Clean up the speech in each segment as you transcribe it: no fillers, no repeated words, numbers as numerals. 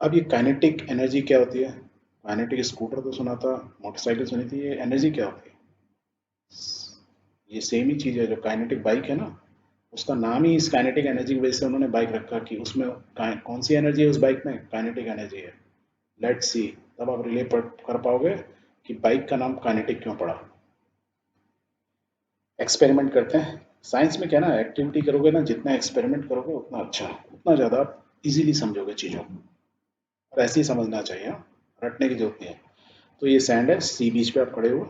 अब ये kinetic energy क्या होती है? काइनेटिक स्कूटर तो सुना था, मोटरसाइकिल सुनी थी, ये एनर्जी क्या होती है? ये सेम ही चीज़ है। जो काइनेटिक बाइक है ना, उसका नाम ही इस काइनेटिक एनर्जी की वजह से उन्होंने बाइक रखा कि उसमें कौन सी एनर्जी है उस बाइक में? काइनेटिक एनर्जी है। लेट्स सी, तब आप रिलेट कर पाओगे कि बाइक का नाम काइनेटिक क्यों पड़ा। एक्सपेरिमेंट करते हैं। साइंस में क्या ना, एक्टिविटी करोगे ना, जितना एक्सपेरिमेंट करोगे उतना अच्छा, उतना ज़्यादा आप इजीली समझोगे चीज़ों को। और ऐसे ही समझना चाहिए, हाँ? रटने की जरूरत नहीं है। तो ये सैंड है, सी बीच पे आप खड़े हो,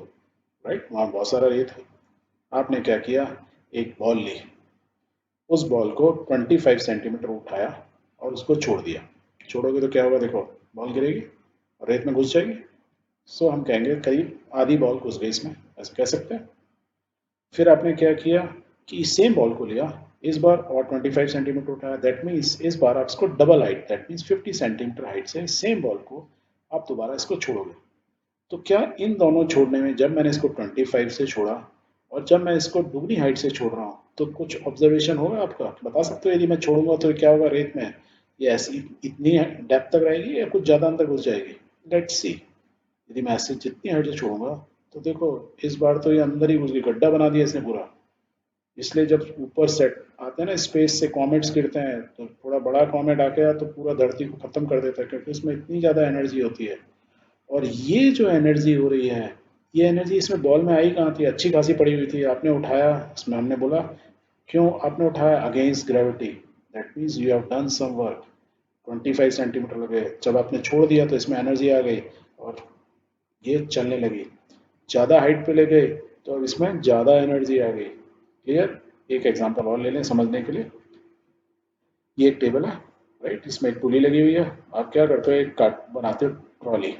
राइट? वहाँ बहुत सारा रेत है। आपने क्या किया, एक बॉल ली, उस बॉल को 25 सेंटीमीटर उठाया और उसको छोड़ दिया। छोड़ोगे तो क्या होगा, देखो, बॉल गिरेगी और रेत में घुस जाएगी। सो हम कहेंगे करीब आधी बॉल घुस गई इसमें, ऐसे कह सकते हैं। फिर आपने क्या किया कि सेम बॉल को लिया इस बार और 25 सेंटीमीटर उठाया, दैट मीन्स इस बार आप इसको double height, that means 50 centimetre height से सेम बॉल को आप दोबारा इसको छोड़ोगे। तो क्या इन दोनों छोड़ने में, जब मैंने इसको 25 से छोड़ा और जब मैं इसको दुगनी हाइट से छोड़ रहा हूँ, तो कुछ ऑब्जर्वेशन होगा आपका? बता सकते हो यदि मैं छोड़ूंगा तो क्या होगा रेत में? ये ऐसी इतनी डेप्थ तक रहेगी या कुछ ज़्यादा अंदर घुस जाएगी? Let's see. यदि मैं ऐसे जितनी हाइट से छोड़ूंगा, तो देखो, इस बार तो ये अंदर ही घुस गई, गड्ढा बना दिया इसने पूरा। इसलिए जब ऊपर सेट आते हैं ना, स्पेस से कॉमेट्स गिरते हैं, तो थोड़ा बड़ा कॉमेट आ गया तो पूरा धरती को खत्म कर देता है, क्योंकि इसमें इतनी ज़्यादा एनर्जी होती है। और ये जो एनर्जी हो रही है, ये एनर्जी इसमें बॉल में आई कहाँ थी? अच्छी खासी पड़ी हुई थी, आपने उठाया, इसमें हमने बोला क्यों आपने उठाया? Against gravity. That means you have done some work. 25 centimetre लगे, जब आपने छोड़ दिया तो इसमें एनर्जी आ गई और ये चलने लगी। ज़्यादा हाइट पे ले गए तो अब इसमें ज़्यादा एनर्जी आ गई। क्लियर? एक एग्जांपल और ले लें समझने के लिए। ये एक टेबल है, राइट? इसमें एक पुली लगी हुई है। आप क्या करते हो, एक काट बनाते हो ट्रॉली,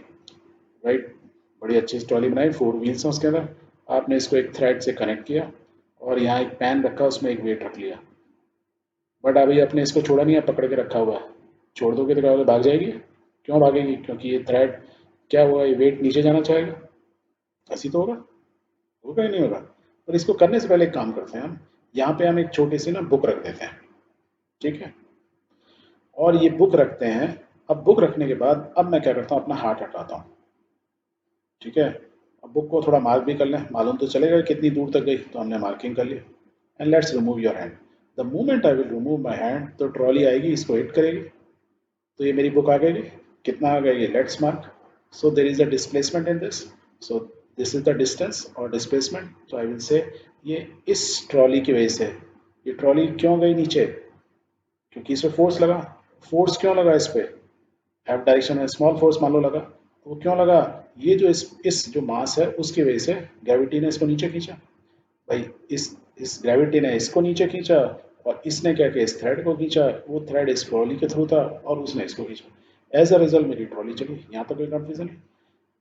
राइट? बड़ी अच्छी सी ट्रॉली बनाई, 4 व्हील्स हैं उसके अंदर। आपने इसको एक थ्रेड से कनेक्ट किया और यहाँ एक पैन रखा, उसमें एक वेट रख लिया। बट अभी आपने इसको छोड़ा नहीं है, पकड़ के रखा हुआ है। छोड़ दोगे तो क्या होगा, भाग जाएगी। क्यों भागेगी? क्योंकि ये थ्रेड क्या हुआ, ये वेट नीचे जाना चाहेगा। ऐसी तो होगा, होगा ही नहीं होगा। पर इसको करने से पहले एक काम करते हैं हम, यहाँ पे हम एक छोटी सी ना बुक रख देते हैं, ठीक है? और ये बुक रखते हैं। अब बुक रखने के बाद अब मैं क्या करता हूँ, अपना हाथ हटाता हूँ, ठीक है? अब बुक को थोड़ा मार्क भी कर लें, मालूम तो चलेगा कि कितनी दूर तक गई, तो हमने मार्किंग कर ली। And let's remove your hand. The moment I will remove my hand, तो ट्रॉली आएगी, इसको हिट करेगी, तो ये मेरी बुक आ गई। कितना आ गया ये? Let's mark. So there is a displacement in this. So this is the distance और डिस्प्लेसमेंट। तो आई विल से ये इस ट्रॉली की वजह से, ये ट्रॉली क्यों गई नीचे? क्योंकि इसमें फोर्स लगा। फोर्स क्यों लगा इस पे? एफ डायरेक्शन में स्मॉल फोर्स मान लो लगा, तो वो क्यों लगा? ये जो इस जो मास है उसकी वजह से ग्रेविटी ने इसको नीचे खींचा। भाई, इस ग्रेविटी ने इसको नीचे खींचा और इसने क्या किया, इस थ्रेड को खींचा, वो थ्रेड इस ट्रॉली के थ्रू था और उसने इसको खींचा। एज अ रिजल्ट मेरी ट्रॉली चली। यहाँ तो कोई कंफ्यूजन नहीं,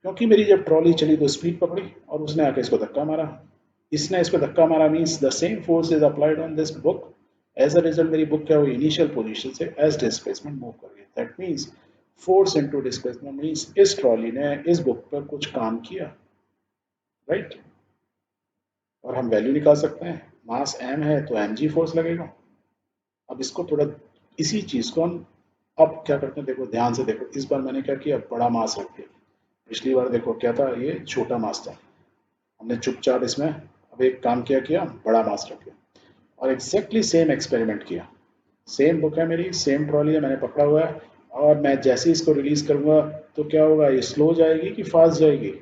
क्योंकि मेरी जब ट्रॉली चली तो स्पीड पकड़ी और उसने आके इसको धक्का मारा। इसने इसको धक्का मारा means the same force is applied on this book. As a result मेरी बुक क्या हुई, इनिशियल पोजीशन से एज डिस्प्लेसमेंट मूव कर गई। That means force into displacement means इस ट्रॉली ने इस बुक पर कुछ काम किया, राइट? और हम वैल्यू निकाल सकते हैं, मास m है तो mg फोर्स लगेगा। अब इसको थोड़ा, इसी चीज को हम अब क्या करते हैं, देखो ध्यान से देखो, इस बार मैंने क्या किया, बड़ा मास रख दिया। पिछली बार देखो क्या था, ये छोटा मास था। हमने चुपचाप इसमें अब एक काम किया किया, बड़ा मास रख दिया और एग्जैक्टली सेम एक्सपेरिमेंट किया। सेम बुक है मेरी, सेम ट्रॉली है, मैंने पकड़ा हुआ है। और मैं जैसे ही इसको रिलीज करूंगा तो क्या होगा, ये स्लो जाएगी कि फास्ट जाएगी?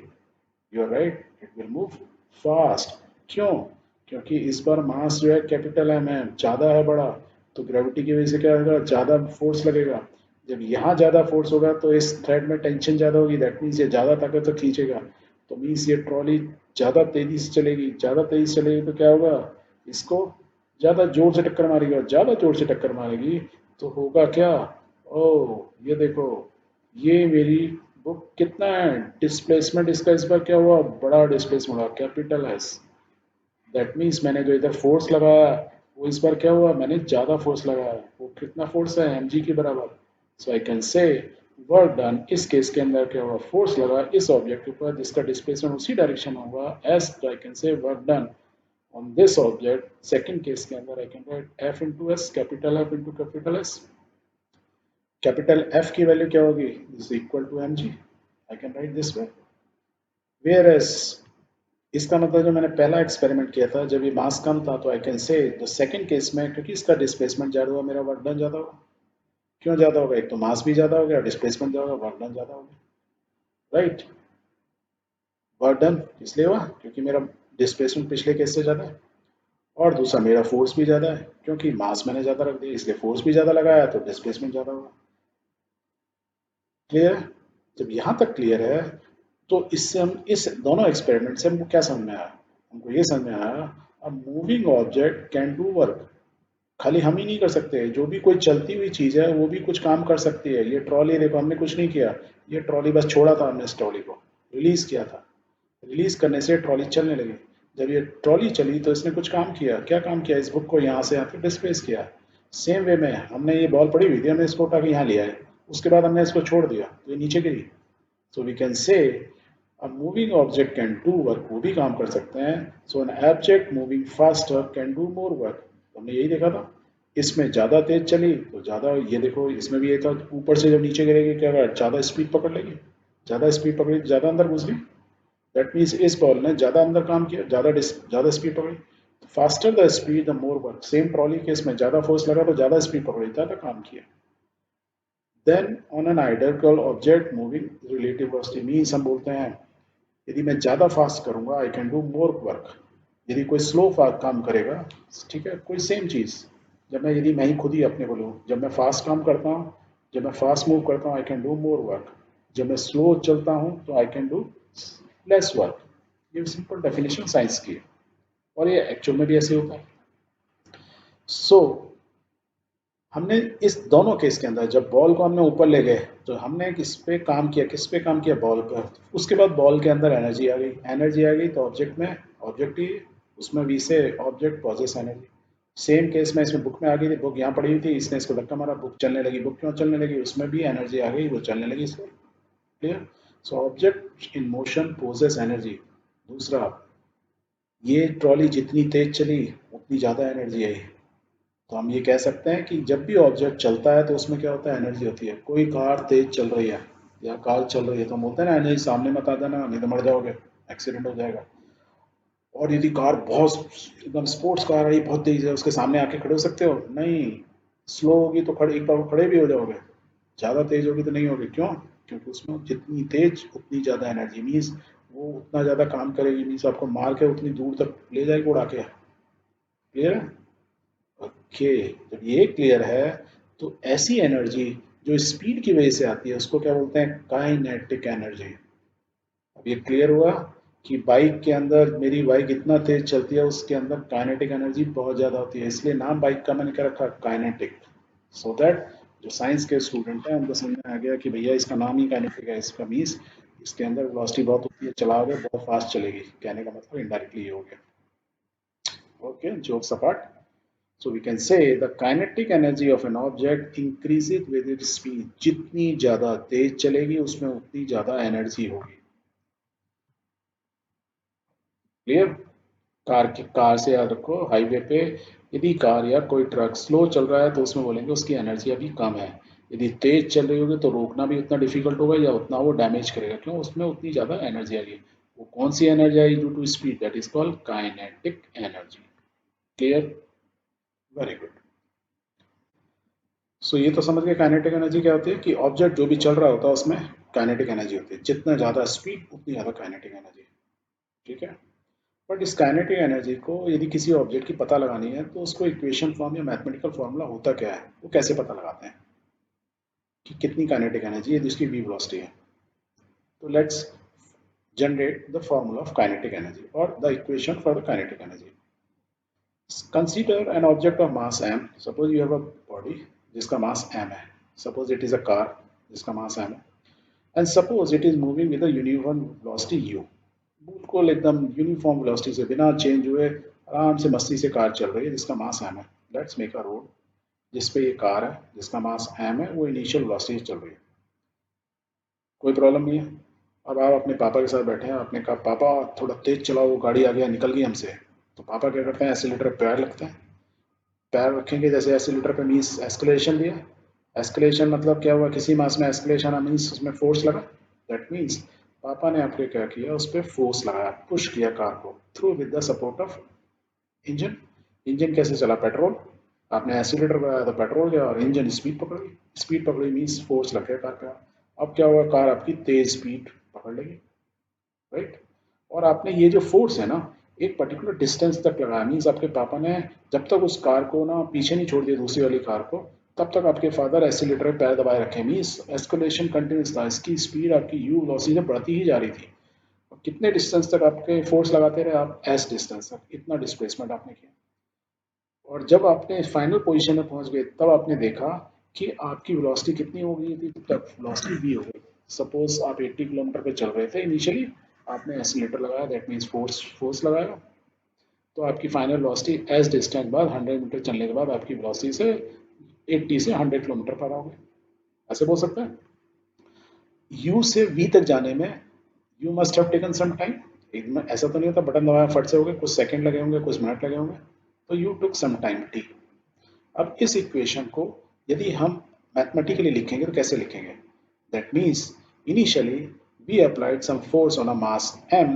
You are right, it will move fast. क्यों? क्योंकि इस बार मास जो है कैपिटल एम है, ज़्यादा है, बड़ा। तो ग्रेविटी की वजह से क्या होगा, ज़्यादा फोर्स लगेगा। जब यहाँ ज़्यादा फोर्स होगा तो इस थ्रेड में टेंशन ज़्यादा होगी, दैट मीन्स ये ज़्यादा ताकत से खींचेगा। तो मीन्स ये ट्रॉली ज़्यादा तेज़ी से चलेगी, ज़्यादा तेज़ी से चलेगी तो क्या होगा, इसको ज़्यादा जोर से टक्कर मारेगी, और ज़्यादा जोर से टक्कर मारेगी तो होगा क्या? ओह, ये देखो, ये मेरी वो कितना है डिस्प्लेसमेंट, इसका इस बार क्या हुआ, बड़ा डिस्प्लेसमेंट हुआ, कैपिटल एस। दैट मीन्स मैंने जो इधर फोर्स लगाया, वो इस बार क्या हुआ, मैंने ज़्यादा फोर्स लगाया। वो कितना फोर्स है, एम जी के बराबर। So I can say work done, इस केस के अंदर क्या हुआ, फोर्स लगा इस ऑब्जेक्ट के ऊपर जिसका डिस्प्लेसमेंट उसी डायरेक्शन में हुआ, एस, तो I can say work done on this object. Second case के अंदर I can write F into S, capital F into capital S. Capital F की वैल्यू क्या होगी, is equal to m g, I can write this way. Whereas इसका मतलब जो मैंने पहला एक्सपेरिमेंट किया था जब ये मास कम था, तो आई कैन से द सेकंड केस में, क्योंकि इसका डिस्प्लेसमेंट ज़्यादा हुआ, मेरा वर्क डन ज़्यादा होगा। क्यों ज़्यादा होगा, एक तो मास भी ज़्यादा हो गया, डिस्प्लेसमेंट ज़्यादा होगा, वर्क डन ज़्यादा हो गया, राइट। वर्क डन इसलिए हुआ क्योंकि मेरा डिस्प्लेसमेंट पिछले केस से ज़्यादा है, और दूसरा मेरा फोर्स भी ज़्यादा है, क्योंकि मास मैंने ज़्यादा रख दिया, इसलिए फोर्स भी ज़्यादा लगाया तो डिस्प्लेसमेंट ज़्यादा होगा। क्लियर है? जब यहाँ तक क्लियर है, तो इससे हम इस दोनों एक्सपेरिमेंट से हमको क्या समझ में आया, हमको ये समझ में आया अ moving object can do work. खाली हम ही नहीं कर सकते, जो भी कोई चलती हुई चीज़ है वो भी कुछ काम कर सकती है। ये ट्रॉली देखो, हमने कुछ नहीं किया, ये ट्रॉली बस छोड़ा था हमने, इस ट्रॉली को रिलीज किया था, रिलीज करने से ट्रॉली चलने लगी। जब ये ट्रॉली चली तो इसने कुछ काम किया, क्या काम किया, इस बुक को यहाँ से यहाँ पे डिस्प्लेस किया। सेम वे में हमने ये बॉल पड़ी हुई थी, हमने इसको उठा के यहाँ लिया है, उसके बाद हमने इसको छोड़ दिया तो ये नीचे गिरी। सो we can say a moving object can do work, वो भी काम कर सकते हैं। So an object moving faster can do more work, हमने यही देखा था। इसमें ज़्यादा तेज चली तो ज़्यादा, ये देखो इसमें भी ये था, ऊपर से जब नीचे गिरेगी क्या होगा, ज़्यादा स्पीड पकड़ लेगी, ज़्यादा स्पीड पकड़ी ज़्यादा अंदर घुस गई। दैट मीन्स इस बॉल ने ज़्यादा अंदर काम किया, ज़्यादा स्पीड पकड़ी। Faster the speed the more work, same trolley के इसमें ज़्यादा फोर्स लगा तो ज़्यादा स्पीड पकड़ी, ज़्यादा काम किया। Then on an identical object moving relative velocity means हम बोलते हैं यदि मैं ज़्यादा फास्ट करूँगा I can do more work, यदि कोई स्लो काम करेगा, ठीक है, कोई सेम चीज़, जब मैं यदि मैं ही खुद ही अपने को लूँ, जब मैं फास्ट काम करता हूँ, जब मैं फास्ट मूव करता हूँ आई कैन डू मोर वर्क, जब मैं स्लो चलता हूँ तो I can do lace work. ये सिंपल डेफिनेशन साइंस की है, और ये एक्चुअल में भी ऐसे होता है। सो हमने इस दोनों केस के अंदर जब बॉल को हमने ऊपर ले गए तो हमने किस पे काम किया, किस पे काम किया, बॉल पर। उसके बाद बॉल के अंदर एनर्जी आ गई, एनर्जी आ गई तो ऑब्जेक्ट में, ऑब्जेक्ट ही उसमें we say object possess energy. Same case में इसमें बुक में आ गई थी, बुक यहाँ पड़ी हुई थी, इसने इसको धक्का मारा, बुक चलने लगी, बुक क्यों चलने लगी, उसमें भी एनर्जी आ गई, वो चलने लगी इसको। Clear? So object in motion possess energy. दूसरा, ये ट्रॉली जितनी तेज चली उतनी ज़्यादा एनर्जी आई। तो हम ये कह सकते हैं कि जब भी ऑब्जेक्ट चलता है तो उसमें क्या होता है, एनर्जी होती है। कोई कार तेज चल रही है या कार चल रही है तो हम बोलते हैं ना, नहीं सामने मत आ जाना नहीं तो मर जाओगे, एक्सीडेंट हो जाएगा। और यदि कार बहुत एकदम स्पोर्ट्स कार है, बहुत तेज है, उसके सामने आके खड़े हो सकते हो, नहीं। स्लो होगी तो खड़े, एक बार खड़े भी हो जाओगे। ज़्यादा तेज होगी तो नहीं होगी, क्यों, क्योंकि उसमें जितनी तेज उतनी ज़्यादा एनर्जी, मीन्स वो उतना ज़्यादा काम करेगी, मीन्स आपको मार के उतनी दूर तक ले जाएगी उड़ा के। क्लियर है? ओके, जब ये क्लियर है तो ऐसी एनर्जी जो स्पीड की वजह से आती है उसको क्या बोलते हैं, काइनेटिक एनर्जी। अब ये क्लियर हुआ कि बाइक के अंदर, मेरी बाइक इतना तेज चलती है उसके अंदर काइनेटिक एनर्जी बहुत ज़्यादा होती है, इसलिए नाम बाइक का मैंने क्या रखा, काइनेटिक। सो दैट जो साइंस के स्टूडेंट हैं उनको समझ में आ गया कि भैया इसका नाम ही काइनेटिक है, इसका मीन्स इसके अंदर वेलोसिटी बहुत होती है, चलाओगे बहुत फास्ट चलेगी, कहने का मतलब इनडायरेक्टली ये हो गया। Okay, jokes apart, so we can say the kinetic energy of an object increases with its speed, जितनी ज़्यादा तेज चलेगी उसमें उतनी ज़्यादा एनर्जी होगी। क्लियर? कार से याद रखो, हाईवे पे यदि कार या कोई ट्रक स्लो चल रहा है तो उसमें बोलेंगे उसकी एनर्जी अभी कम है। यदि तेज चल रही होगी तो रोकना भी उतना डिफिकल्ट होगा या उतना वो डैमेज करेगा, क्यों, उसमें उतनी ज़्यादा एनर्जी आएगी। वो कौन सी एनर्जी आएगी, due to speed, that is called kinetic energy. Clear? Very good. So ये तो समझ गए काइनेटिक एनर्जी क्या होती है, कि ऑब्जेक्ट जो भी चल रहा होता है उसमें काइनेटिक एनर्जी होती है, जितना ज़्यादा स्पीड उतनी ज़्यादा काइनेटिक एनर्जी। ठीक है? बट इस काइनेटिक एनर्जी को यदि किसी ऑब्जेक्ट की पता लगानी है तो उसको इक्वेशन फॉर्म या मैथमेटिकल फॉर्मूला होता क्या है, वो कैसे पता लगाते हैं कि कितनी काइनेटिक एनर्जी है जिसकी वी वेलोसिटी है। तो let's generate the formula of kinetic energy और the equation for the kinetic energy. Consider an object of mass m. Suppose you have a body जिसका mass m है. Suppose it is a car जिसका mass m है. And suppose it is moving with a uniform velocity u. बिल्कुल एकदम uniform velocity से बिना change हुए आराम से मस्ती से कार चल रही है जिसका मास m है। लेट्स मेक अ रोड जिस पे ये कार है जिसका मास m है, वो इनिशियल वेलोसिटी से चल रही है, कोई प्रॉब्लम नहीं है। अब आप अपने पापा के साथ बैठे हैं, आपने कहा पापा थोड़ा तेज चलाओ, वो गाड़ी आ गया, निकल गई हमसे। तो पापा क्या करते हैं, एक्सीलेटर पे पैर रखते हैं, पैर रखेंगे जैसे एक्सीलेटर पे, मीन्स एक्सलेशन दिया, एस्केलेशन मतलब क्या हुआ, किसी मास में एस्केलेशन मीन्स उसमें फोर्स लगा। दैट मीन्स पापा ने आपके क्या किया, उस पर फोर्स लगाया, पुश किया कार को through with the support of engine. Engine कैसे चला, पेट्रोल, आपने एक्सीलरेटर लगाया तो पेट्रोल गया और इंजन स्पीड पकड़ ली। स्पीड पकड़ी मीन्स फोर्स लग गया कार पे। अब क्या हुआ, कार आपकी तेज स्पीड पकड़ लेगी, राइट। और आपने ये जो फोर्स है ना, एक पर्टिकुलर डिस्टेंस तक लगाया, मीन्स आपके पापा ने जब तक उस कार को ना पीछे नहीं छोड़ दिया दूसरी वाली कार को, तब तक आपके फादर एक्सीलेटर पे पैर दबाए रखे, मीन्स एस्केलेशन कंटिन्यूस था, इसकी स्पीड आपकी यू वेलोसिटी से बढ़ती ही जा रही थी। और कितने डिस्टेंस तक आपके फोर्स लगाते रहे आप, एस डिस्टेंस तक, इतना डिस्प्लेसमेंट आपने किया। और जब आपने फाइनल पोजीशन में पहुंच गए, तब आपने देखा कि आपकी वेलोसिटी कितनी हो गई थी, तब वेलोसिटी वी हो गई। सपोज आप 80 किलोमीटर पे चल रहे थे इनिशियली, आपने एक्सीलेटर लगाया, दैट मीन्स फोर्स फोर्स लगाया, तो आपकी फाइनल वेलोसिटी एज डिस्टेंस बाद 100 मीटर चलने के बाद आपकी वेलोसिटी से 80 से 100 किलोमीटर पर आओगे, ऐसे बोल सकते हैं। यू से वी तक जाने में you must have taken some time, एकदम ऐसा तो नहीं होता बटन दबाया फट से हो गए, कुछ सेकंड लगे होंगे, कुछ मिनट लगे होंगे, तो you took some time t. अब इस इक्वेशन को यदि हम मैथमेटिकली लिखेंगे तो कैसे लिखेंगे, that means initially we applied some force on a mass m,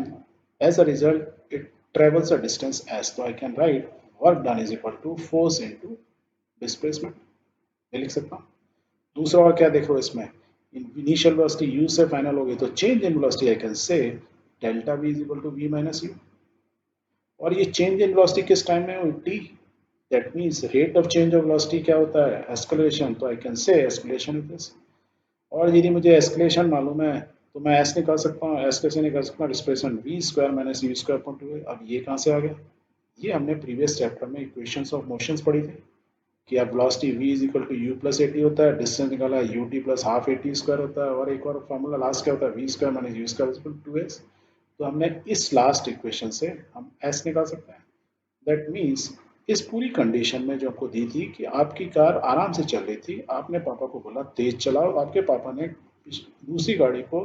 as a result it travels a distance s, so I can write work done is equal to force into displacement, मैं लिख सकता हूँ। दूसरा और क्या देखो इसमें, initial velocity u से फाइनल हो गई, तो change in velocity I can say delta v is equal to v minus u। और ये चेंज इन वेलोसिटी किस टाइम में हुई, t, that means rate of change of velocity क्या होता है, एस्केलेशन, तो I can say acceleration is this. और यदि मुझे एस्केलेशन मालूम है तो मैं एस निकाल सकता हूँ, एस कैसे निकाल सकता हूँ, displacement v square minus you square upon 2a। अब ये कहाँ से आ गया, ये हमने प्रीवियस चैप्टर में इक्वेशंस ऑफ मोशंस पढ़ी थी कि अब velocity v is equal to u plus a t होता है, डिस्टेंस निकाला u t plus half a t square होता है, और एक और फॉर्मूला लास्ट क्या होता है, v square minus you square equal to s. तो हमने इस लास्ट इक्वेशन से हम एस निकाल सकते हैं। दैट मीन्स इस पूरी कंडीशन में जो आपको दी थी कि आपकी कार आराम से चल रही थी, आपने पापा को बोला तेज चलाओ, आपके पापा ने दूसरी गाड़ी को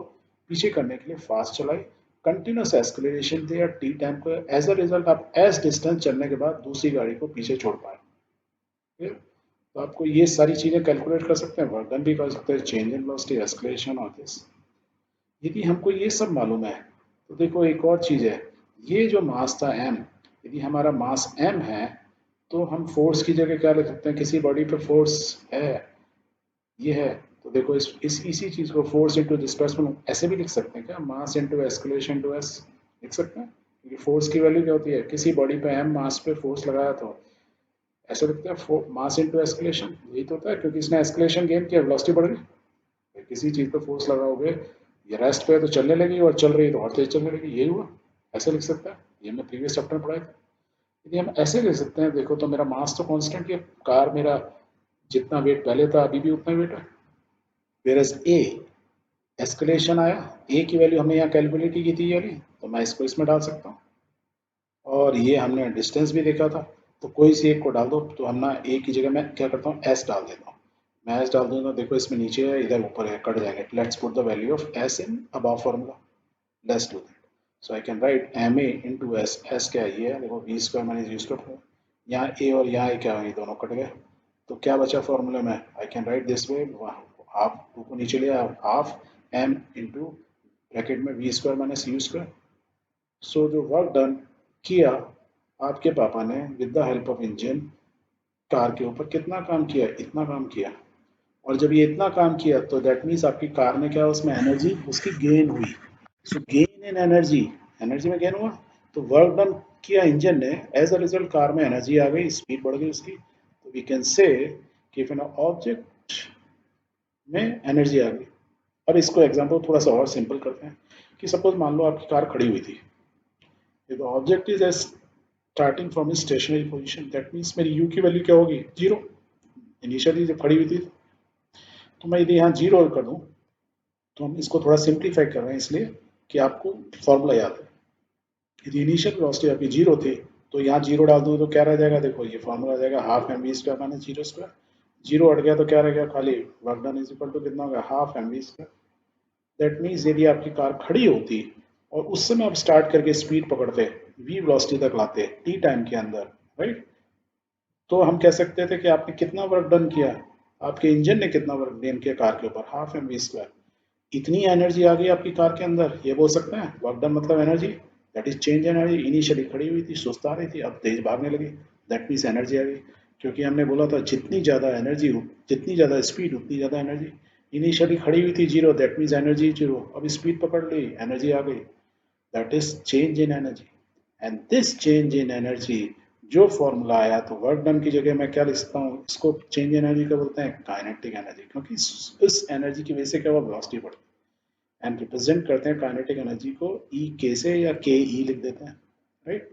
पीछे करने के लिए फास्ट चलाई, कंटिन्यूस एक्सलेरेशन थे या टी टाइम को, एज अ रिजल्ट आप एस डिस्टेंस चलने के बाद दूसरी गाड़ी को पीछे छोड़ पाए। तो आपको ये सारी चीजें कैलकुलेट कर सकते हैं, वर्क डन भी कर सकते हैं, चेंज इन वेलोसिटी, एक्सलेरेशन और दिस। यदि हमको ये सब मालूम है तो देखो एक और चीज है, ये जो मास था m, यदि हमारा मास m है तो हम फोर्स की जगह क्या लिख सकते हैं, किसी बॉडी पे फोर्स है, ये है, तो देखो इस इसी चीज को फोर्स इंटू डिस्प्लेसमेंट ऐसे भी लिख सकते हैं क्या, mass into acceleration to s लिख सकते हैं, क्योंकि फोर्स की वैल्यू क्या होती है, किसी बॉडी पे m मास पे फोर्स लगाया तो ऐसे लिखते हैं मास इंटू एस्केलेशन, यही तो होता है, क्योंकि इसने एस्केलेशन गेन किया, वेलोसिटी बढ़ गई। किसी चीज पे फोर्स लगाओगे, ये रेस्ट पे है तो चलने लगी, और चल रही है तो और तेज चलने लगी, यही हुआ, ऐसे लिख सकता है, ये हमने प्रीवियस चैप्टर में पढ़ा था। यदि हम ऐसे लिख सकते हैं, देखो तो मेरा मास तो कांस्टेंट है, कार मेरा जितना वेट पहले था अभी भी उतना वेट है, वेरस ए एस्केलेशन आया, ए की वैल्यू हमने यहाँ कैलकुलेट की थी ये वाली, तो मैं इसको इसमें डाल सकता हूँ, और ये हमने डिस्टेंस भी देखा था, तो कोई सी एक को डाल दो, तो हम ना ए की जगह मैं क्या करता हूँ, एस डाल देता हूँ। मैं एस डाल दूंगा, देखो इसमें नीचे है इधर ऊपर है, कट जाएंगे, let's put the value of s in above formula, let's do that. So I can write m a into s, s क्या है, ये है देखो v square minus you square, यहाँ ए और यहाँ ए क्या है, दोनों कट गए, तो क्या बचा फॉर्मूले में, I can write this way, half two को नीचे लिया, हाफ एम इंटू ब्रैकेट में V square minus you square. So जो वर्क डन किया आपके पापा ने with the help of engine, car के ऊपर कितना काम किया, इतना काम किया, और जब ये इतना काम किया तो दैट मीन्स आपकी कार में क्या, उसमें एनर्जी उसकी गेन हुई। सो गेन इन एनर्जी, एनर्जी में गेन हुआ, तो वर्क डन किया इंजन ने, एज अ रिजल्ट कार में एनर्जी आ गई, स्पीड बढ़ गई उसकी, तो वी कैन से कि इफ एन ऑब्जेक्ट में एनर्जी आ गई। अब इसको एग्जांपल थोड़ा सा और सिंपल करते हैं कि सपोज मान लो आपकी कार खड़ी हुई थी, if the object is as starting from a stationary position, that means मेरी u की वैल्यू क्या होगी, जीरो, इनिशियली जब खड़ी हुई थी, तो मैं यदि यहाँ जीरो कर दूं, तो हम इसको थोड़ा सिंप्लीफाई कर रहे हैं इसलिए कि आपको फॉर्मूला याद है। यदि इनिशियल वेलोसिटी आपकी जीरो थी, तो यहाँ जीरो डाल दूँ तो क्या रह जाएगा, देखो ये फॉर्मूला आ जाएगा half m v square minus zero square, zero हट गया तो क्या रह गया, खाली work done is equal to कितना होगा, half m v square. That means यदि आपकी कार खड़ी होती और उस समय आप स्टार्ट करके स्पीड पकड़ते, वी वेलोसिटी तक लाते टी टाइम के अंदर, राइट, तो हम कह सकते थे कि आपने कितना वर्क डन किया, आपके इंजन ने कितना वर्क डन किया कार के ऊपर, हाफ एम वी स्क्वायर। इतनी एनर्जी आ गई आपकी कार के अंदर, ये बोल सकते हैं वर्क डन मतलब energy, that is change energy. Initially खड़ी हुई थी, सुस्ता रही थी, अब तेज भागने लगी, दैट मीन्स एनर्जी आ गई। क्योंकि हमने बोला था जितनी ज़्यादा एनर्जी, जितनी ज़्यादा स्पीड उतनी ज़्यादा एनर्जी। इनिशियली खड़ी हुई थी zero, that means energy zero, अब स्पीड पकड़ ली, एनर्जी आ गई, that is change in energy. And this change in energy, जो फॉर्मूला आया, तो वर्क डन की जगह मैं क्या लिख सकता हूँ, इसको चेंज एनर्जी का बोलते हैं काइनेटिक एनर्जी, क्योंकि इस एनर्जी की वजह से क्या हुआ, वेलोसिटी बढ़ती है। एंड रिप्रेजेंट करते हैं काइनेटिक एनर्जी को ई के से, या के ई लिख देते हैं, राइट।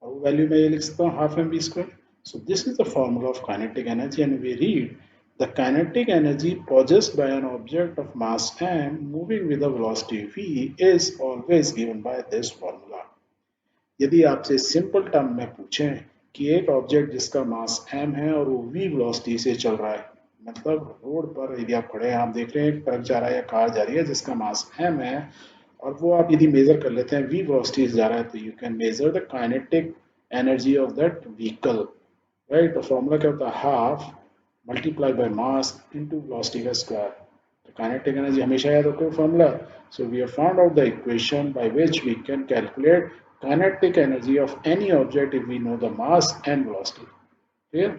और वो वैल्यू मैं ये लिख सकता हूँ half m b square. So this is the formula of kinetic energy, and we read the kinetic energy possessed by an object of mass m moving with a velocity v is always given by this formula। यदि आपसे simple term में पूछें कि एक object जिसका मास m है और वो v वेलोसिटी से चल रहा है, मतलब रोड पर यदि आप खड़े हैं, आप देख रहे हैं एक ट्रक जा रहा है या कार जा रही है जिसका मास m है, और वो आप यदि मेजर कर लेते हैं v वेलोसिटी से जा रहा है, तो you can measure the kinetic energy of that vehicle, right. तो फॉर्मूला क्या होता है, half multiply by mass into velocity का स्क्वायर। तो काइनेटिक एनर्जी हमेशा याद रखो formula. So we have found out the equation by which we can calculate kinetic energy of any object if we know the mass and velocity, clear।